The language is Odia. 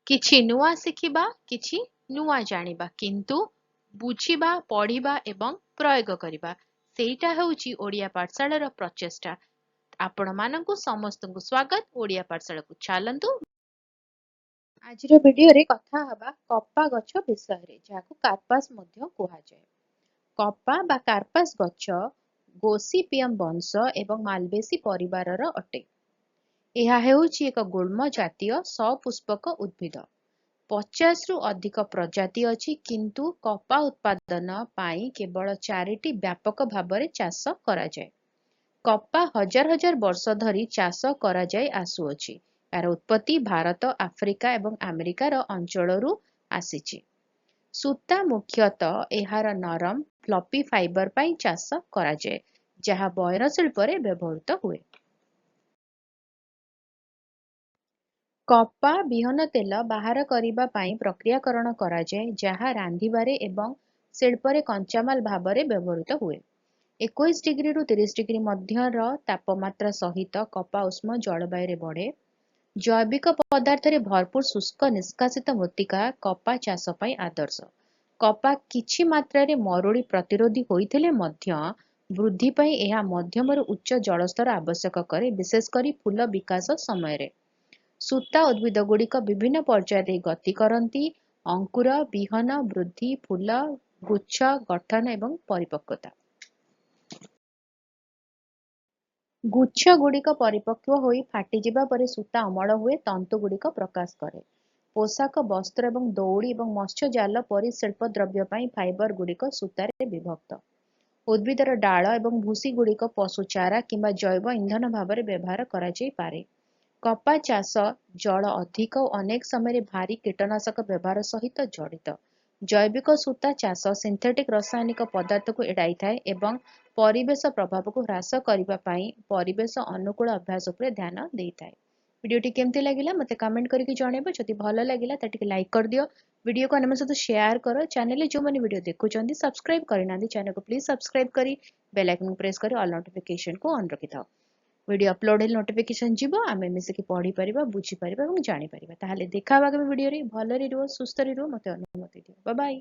କିଛି ନୂଆ ଶିଖିବା, କିଛି ନୂଆ ଜାଣିବା, କିନ୍ତୁ ବୁଝିବା, ପଢିବା ଏବଂ ପ୍ରୟୋଗ କରିବା, ସେଇଟା ହେଉଛି ଓଡ଼ିଆ ପାଠଶାଳାର ପ୍ରଚେଷ୍ଟା। ଆପଣମାନଙ୍କୁ ସମସ୍ତଙ୍କୁ ସ୍ୱାଗତ। ଓଡ଼ିଆ ପାଠଶାଳାକୁ ଚାଲନ୍ତୁ। ଆଜିର ଭିଡିଓରେ କଥା ହେବା କପା ଗଛ ବିଷୟରେ, ଯାହାକୁ କାର୍ପାସ ମଧ୍ୟ କୁହାଯାଏ। କପା ବା କାର୍ପାସ ଗଛ ଗୋସିପିୟମ ବଂଶ ଏବଂ ମାଲବେସୀ ପରିବାରର ଅଟେ। ଏହା ହେଉଛି ଏକ ଗୁଳ୍ମ ଜାତୀୟ ସପୁଷ୍ପକ ଉଦ୍ଭିଦ। 50ରୁ ଅଧିକ ପ୍ରଜାତି ଅଛି, କିନ୍ତୁ କପା ଉତ୍ପାଦନ ପାଇଁ କେବଳ 4ଟି ବ୍ୟାପକ ଭାବରେ ଚାଷ କରାଯାଏ। କପା ହଜାର ହଜାର ବର୍ଷ ଧରି ଚାଷ କରାଯାଇ ଆସୁଅଛି। ଏହାର ଉତ୍ପତ୍ତି ଭାରତ, ଆଫ୍ରିକା ଏବଂ ଆମେରିକାର ଅଞ୍ଚଳରୁ ଆସିଛି। ସୂତା ମୁଖ୍ୟତଃ ଏହାର ନରମ ଫ୍ଲପି ଫାଇବର ପାଇଁ ଚାଷ କରାଯାଏ, ଯାହା ବୟନ ଶିଳ୍ପରେ ବ୍ୟବହୃତ ହୁଏ। କପା ବିହନ ତେଲ ବାହାର କରିବା ପାଇଁ ପ୍ରକ୍ରିୟାକରଣ କରାଯାଏ, ଯାହା ରାନ୍ଧିବାରେ ଏବଂ ଶିଳ୍ପରେ କଞ୍ଚାମାଲ ଭାବରେ ବ୍ୟବହୃତ ହୁଏ। 21 ଡିଗ୍ରୀରୁ 30 ଡିଗ୍ରୀ ମଧ୍ୟର ତାପମାତ୍ରା ସହିତ କପା ଉଷ୍ମ ଜଳବାୟୁରେ ବଢ଼େ। ଜୈବିକ ପଦାର୍ଥରେ ଭରପୁର ଶୁଷ୍କ ନିଷ୍କାସିତ ମୃତ୍ତିକା କପା ଚାଷ ପାଇଁ ଆଦର୍ଶ। କପା କିଛି ମାତ୍ରାରେ ମରୁଡ଼ି ପ୍ରତିରୋଧୀ ହୋଇଥିଲେ ମଧ୍ୟ ବୃଦ୍ଧି ପାଇଁ ଏହା ମଧ୍ୟମରୁ ଉଚ୍ଚ ଜଳସ୍ତର ଆବଶ୍ୟକ କରେ, ବିଶେଷ କରି ଫୁଲ ବିକାଶ ସମୟରେ। ସୂତା ଉଦ୍ଭିଦଗୁଡ଼ିକ ବିଭିନ୍ନ ପର୍ଯ୍ୟାୟରେ ଗତି କରନ୍ତି: ଅଙ୍କୁର, ବିହନ, ବୃଦ୍ଧି, ଫୁଲ, ଗୁଚ୍ଛ ଗଠନ ଏବଂ ପରିପକ୍ୱତା। ଗୁଚ୍ଛଗୁଡ଼ିକ ପରିପକ୍ୱ ହୋଇ ଫାଟିଯିବା ପରେ ସୂତା ଅମଳ ହୁଏ, ତନ୍ତୁଗୁଡ଼ିକ ପ୍ରକାଶ କରେ। ପୋଷାକ, ବସ୍ତ୍ର ଏବଂ ଦଉଡ଼ି ଏବଂ ମତ୍ସ୍ୟଜାଲ ପରି ଶିଳ୍ପ ଦ୍ରବ୍ୟ ପାଇଁ ଫାଇବରଗୁଡ଼ିକ ସୂତାରେ ବିଭକ୍ତ। ଉଦ୍ଭିଦର ଡାଳ ଏବଂ ଭୁସିଗୁଡ଼ିକ ପଶୁ ଚାରା କିମ୍ବା ଜୈବ ଇନ୍ଧନ ଭାବରେ ବ୍ୟବହାର କରାଯାଇପାରେ। କପା ଚାଷ ଜଳ ଅଧିକ ଓ ଅନେକ ସମୟରେ ଭାରୀ କୀଟନାଶକ ବ୍ୟବହାର ସହିତ ଜଡ଼ିତ। ଜୈବିକ ସୂତା ଚାଷ ସିନ୍ଥେଟିକ୍ ରାସାୟନିକ ପଦାର୍ଥକୁ ଏଡ଼ାଇଥାଏ ଏବଂ ପରିବେଶ ପ୍ରଭାବକୁ ହ୍ରାସ କରିବା ପାଇଁ ପରିବେଶ ଅନୁକୂଳ ଅଭ୍ୟାସ ଉପରେ ଧ୍ୟାନ ଦେଇଥାଏ। ଭିଡ଼ିଓଟି କେମିତି ଲାଗିଲା ମୋତେ କମେଣ୍ଟ କରିକି ଜଣାଇବ। ଯଦି ଭଲ ଲାଗିଲା ତ ଟିକେ ଲାଇକ୍ କରିଦିଅ, ଭିଡ଼ିଓକୁ ଅନ୍ୟମାନଙ୍କ ସହିତ ସେୟାର କର। ଚ୍ୟାନେଲରେ ଯେଉଁମାନେ ଭିଡ଼ିଓ ଦେଖୁଛନ୍ତି ସବସ୍କ୍ରାଇବ୍ କରିନାହାନ୍ତି, ଚ୍ୟାନେଲକୁ ପ୍ଲିଜ୍ ସବସ୍କ୍ରାଇବ୍ କରି ବେଲ୍ ଆଇକନ୍କୁ ପ୍ରେସ୍ କରି ଅଲ୍ ନୋଟିଫିକେସନକୁ ଅନ୍ ରଖିଥାଅ। ଭିଡ଼ିଓ ଅପଲୋଡ଼ ହେଲେ ନୋଟିଫିକେସନ ଯିବ, ଆମେ ମିଶିକି ପଢ଼ିପାରିବା, ବୁଝିପାରିବା ଏବଂ ଜାଣିପାରିବା। ତାହେଲେ ଦେଖା ହେବା ଆଗାମୀ ଭିଡ଼ିଓରେ। ଭଲରେ ରୁହ, ସୁସ୍ଥରେ ରୁହ, ମୋତେ ଅନୁମତି ଦିଅ। Bye bye.